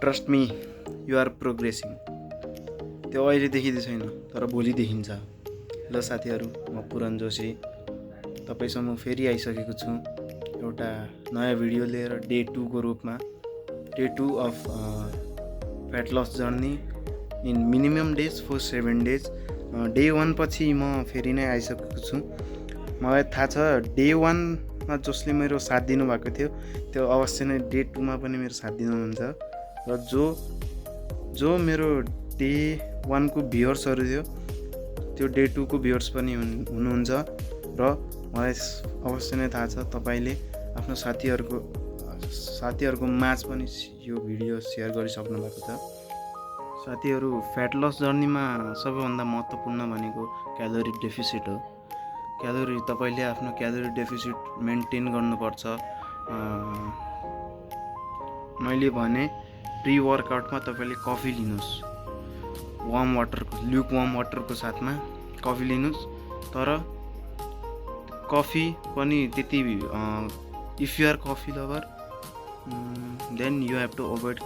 Trust me, you are progressing. त्यो अहिले देखिँदै छैन तर भोलि देखिन्छ। ल साथीहरू, म पुरन जोशी तपाईँसँग फेरि आइसकेको छु एउटा नयाँ भिडियो लिएर डे 2 को रूपमा। Day 2 of fat loss journey in minimum days for 7 days. Day 1 पछि म फेरि नै आइसकेको छु। मलाई थाहा छ डे 1 मा जसले मेरो साथ दिनुभएको थियो त्यो अवश्य नै डे 2 मा पनि मेरो साथ दिनुहुन्छ। र जो मेरो डे 1 को भ्युअर्सहरू थियो त्यो डे 2 को भ्युअर्स पनि हुनुहुन्छ। र मलाई अवश्य नै थाहा छ तपाईँले आफ्नो साथीहरूको माझ पनि यो भिडियो सेयर गरिसक्नु भएको छ। साथीहरू, फ्याट लस जर्नीमा सबैभन्दा महत्त्वपूर्ण भनेको क्यालोरी डेफिसिट हो। तपाईँले आफ्नो क्यालोरी डेफिसिट मेन्टेन गर्नुपर्छ। मैले भने प्री वर्कआउटमा तपाईँले कफी लिनुहोस्, ल्युक वार्म वाटरको साथमा कफी लिनुहोस्। तर कफी पनि त्यति if you are coffee lover then you have to avoid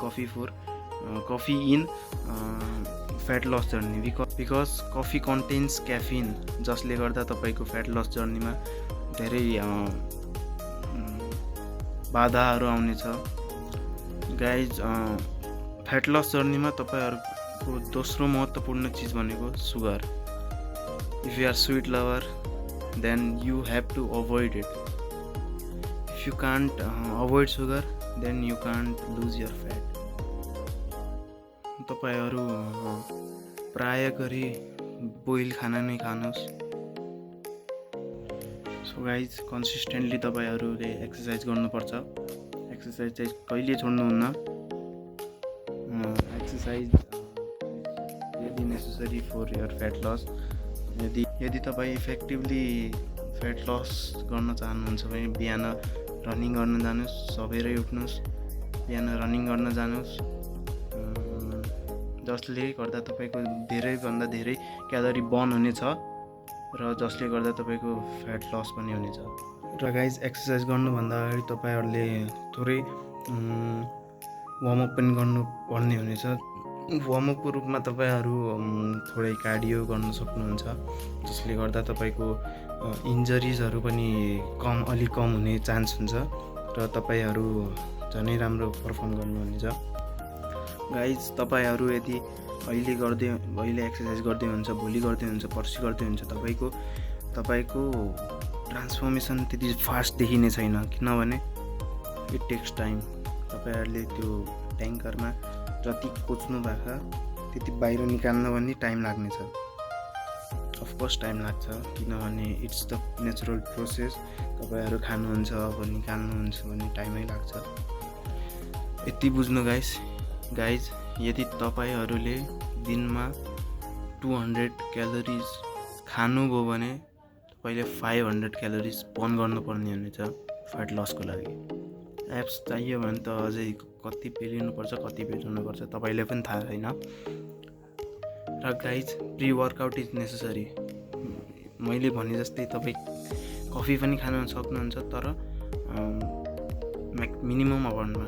coffee in fat loss journey because coffee contains caffeine, जसले गर्दा तपाईँको फ्याट लस जर्नीमा धेरै बाधाहरू आउनेछ। गाइज, फ्याट लस जर्नीमा तपाईँहरूको दोस्रो महत्त्वपूर्ण चिज भनेको sugar. If you are sweet lover then you have to avoid it. If you can't avoid sugar then you can't lose your fat. तपाईहरू प्राय गरी बोइल खाना नै खानुहोस्। सो गाइज, कन्सिस्टेन्टली तपाईँहरूले एक्सर्साइज गर्नुपर्छ। एक्सर्साइज चाहिँ कहिले छोड्नुहुन्न। एक्सर्साइज यदि necessary for your fat loss. यदि तपाईँ इफेक्टिभली फ्याट लस गर्न चाहनुहुन्छ भने बिहान रनिङ गर्न जानुहोस्, सबेरै उठ्नुहोस्, बिहान रनिङ गर्न जानुहोस्, जसले गर्दा तपाईँको धेरैभन्दा धेरै क्यालोरी बर्न हुनेछ र जसले गर्दा तपाईँको फ्याट लस पनि हुनेछ। र गाइज, एक्सर्साइज गर्नुभन्दा अगाडि तपाईँहरूले थोरै वार्मअप पनि गर्नुपर्ने हुनेछ। वार्मअपको रूपमा तपाईँहरू थोरै कार्डियो गर्न सक्नुहुन्छ, जसले गर्दा तपाईँको इन्जरिजहरू पनि अलिक कम हुने चान्स हुन्छ र तपाईँहरू झनै राम्रो पर्फर्म गर्नुहुनेछ। गाइज, तपाईँहरू यदि अहिले एक्सर्साइज गर्दै हुन्छ, भोलि गर्दै हुन्छ, पर्सि गर्दै हुन्छ, तपाईँको ट्रान्सफर्मेसन त्यति फास्ट देखिने छैन, किनभने इट टेक्स टाइम। तपाईँहरूले त्यो ट्याङ्करमा जति कोच्नु भएको त्यति बाहिर निकाल्न पनि टाइम लाग्नेछ। अफकोर्स टाइम लाग्छ, किनभने इट्स द नेचुरल प्रोसेस। तपाईँहरू खानुहुन्छ अब निकाल्नुहुन्छ भने टाइमै लाग्छ। यति बुझ्नु गाइज, यदि तपाईँहरूले दिनमा 200 क्यालोरिज खानुभयो भने तपाईँले 500 क्यालोरिज बर्न गर्नुपर्ने हुनेछ फ्याट लसको लागि। एप्स चाहियो भने त अझै कति पेलिनुपर्छ, कति पेल्नुपर्छ तपाईँलाई पनि थाहा छैन। र guys, pre workout is necessary. मैले भने जस्तै तपाईँ कफी पनि खान सक्नुहुन्छ, तर मिनिमम अमाउन्टमा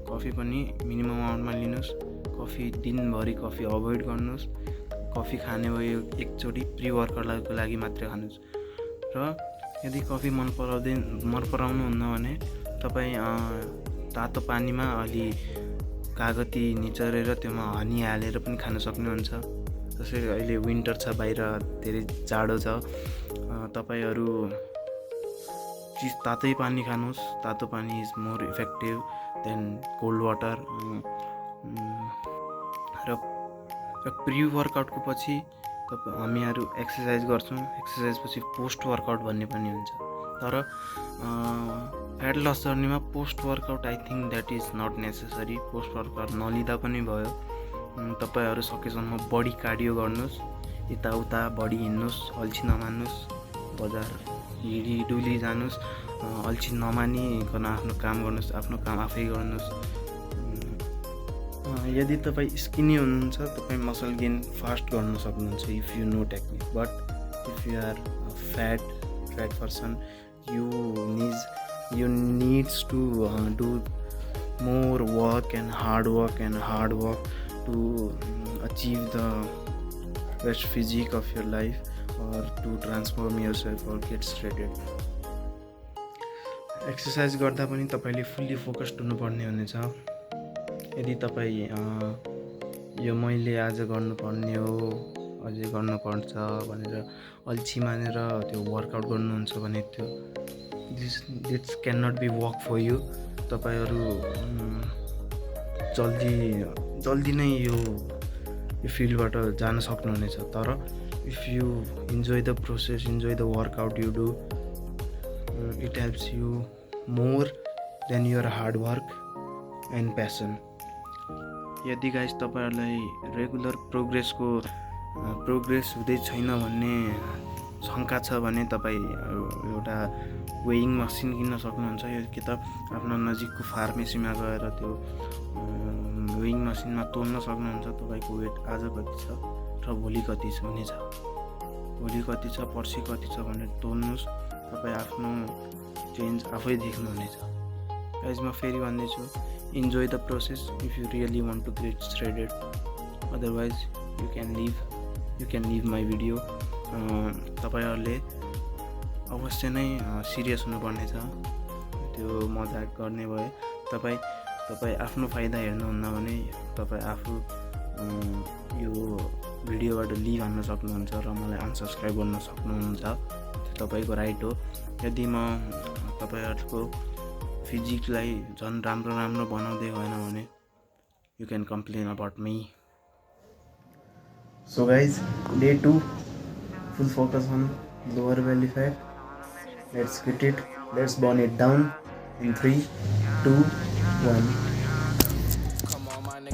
कफी पनि मिनिमम अमाउन्टमा लिनुहोस्। कफी दिनभरि कफी अभोइड गर्नुहोस्। कफी खाने भयो एकचोटि प्री वर्कआउटको लागि मात्रै खानुहोस्। र यदि कफी मन पराउनुहुन्न भने तपाईँ तातो पानीमा अलि कागती निचरेर त्योमा हनी हालेर पनि खान सक्नुहुन्छ। जस्तै अहिले विन्टर छ, बाहिर धेरै जाडो छ, तपाईँहरू तातै पानी खानुहोस्। तातो पानी is more effective than cold water. र प्री वर्कआउटको पछि हामीहरू एक्सर्साइज गर्छौँ। एक्सर्साइज पछि पोस्ट वर्कआउट भन्ने पनि हुन्छ। तर फ्याट लस जर्नीमा post workout I think that is not necessary. Post workout नलिँदा पनि भयो। तपाईँहरू सकेसम्म बडी कार्डियो गर्नुहोस्, यताउता बडी हिँड्नुहोस्, अल्छी नमान्नुहोस्, बजार हिँडिडुली जानुहोस्, अल्छी नमानिकन आफ्नो काम गर्नुहोस्, आफ्नो काम आफै गर्नुहोस्। यदि तपाईँ स्किनी हुनुहुन्छ तपाईँ मसल गेन फास्ट गर्न सक्नुहुन्छ if you know technique. But if you are fat person you needs to do more work and hard work to achieve the best physique of your life or to transform yourself or get shredded. Exercise गर्दा पनि तपाईँले fully focused हुनुपर्ने हुनेछ. यदि तपाईँ यो मैले आज गर्नुपर्ने हो, अझै गर्नुपर्छ भनेर अल्छी मानेर त्यो वर्कआउट गर्नुहुन्छ भने त्यो this can not be work for you. तपाईँहरू जल्दी नै यो फिल्डबाट जान सक्नुहुनेछ. तर if you enjoy the process, enjoy the workout you do, it helps you more than your hard work and passion. यदि गाइस तपाईँहरूलाई रेगुलर प्रोग्रेस हुँदै छैन भन्ने शङ्का छ भने तपाईँ एउटा वेइङ मसिन किन्न सक्नुहुन्छ. यो कि त आफ्नो नजिकको फार्मेसीमा गएर त्यो वेइङ मसिनमा तोल्न सक्नुहुन्छ तपाईँको वेट आज कति छ र भोलि कति हुनेछ, भोलि कति छ, पर्सि कति छ भनेर तोल्नुहोस्. तपाईँ आफ्नो चेन्ज आफै देख्नुहुनेछ. गाइस म फेरि भन्दैछु, enjoy the process if you really want to get shredded. Otherwise you can leave my video. तपाईँहरूले अवश्य नै सिरियस हुनुपर्ने छ. त्यो मजाक गर्ने भए तपाईँ आफ्नो फाइदा हेर्नुहुन्न भने तपाईँ आफू यो भिडियोबाट लिभ हान्न सक्नुहुन्छ र मलाई अनसब्सक्राइब गर्न सक्नुहुन्छ. त्यो तपाईँको राइट हो. यदि म तपाईँहरूको फिजिकलाई झन् राम्रो बनाउँदै गएन भने you can complain about me. So guys, day 2, full focus on lower belly fat. Let's get it. Let's burn it down in 3, 2, 1.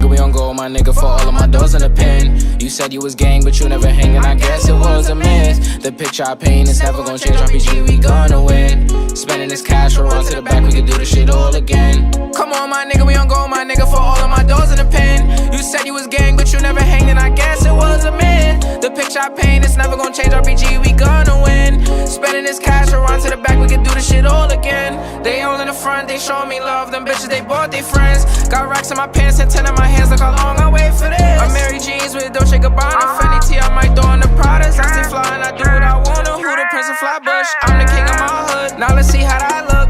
We on go, my nigga, for all of my doors in the pen. You said you was gang, but you never hanging. I guess it was a miss. The picture I paint is never gonna change. RPG, we gonna win. Spending this cash, we'll run to the back. We can do this shit all again. Come on, my nigga, we on go, my nigga, for all of my doors in the pen. You said you was gang, but you never hanging. I guess it was a myth. The picture I paint is never gonna change. RPG, we gonna win. Spending this cash, we'll run to the back. We can do this shit all again. They all in the front, they show me love. Them bitches, they bought their friends. Got racks in my pants and 10 in my hands. Look how long I wait for this. I'm Mary Jeans with Dolce Gabbana, Fendi T. I might throw on the Pradas. I stay fly and I do what I wanna. Who the Prince of Flatbush? I'm the king of my hood. Now let's see how that look.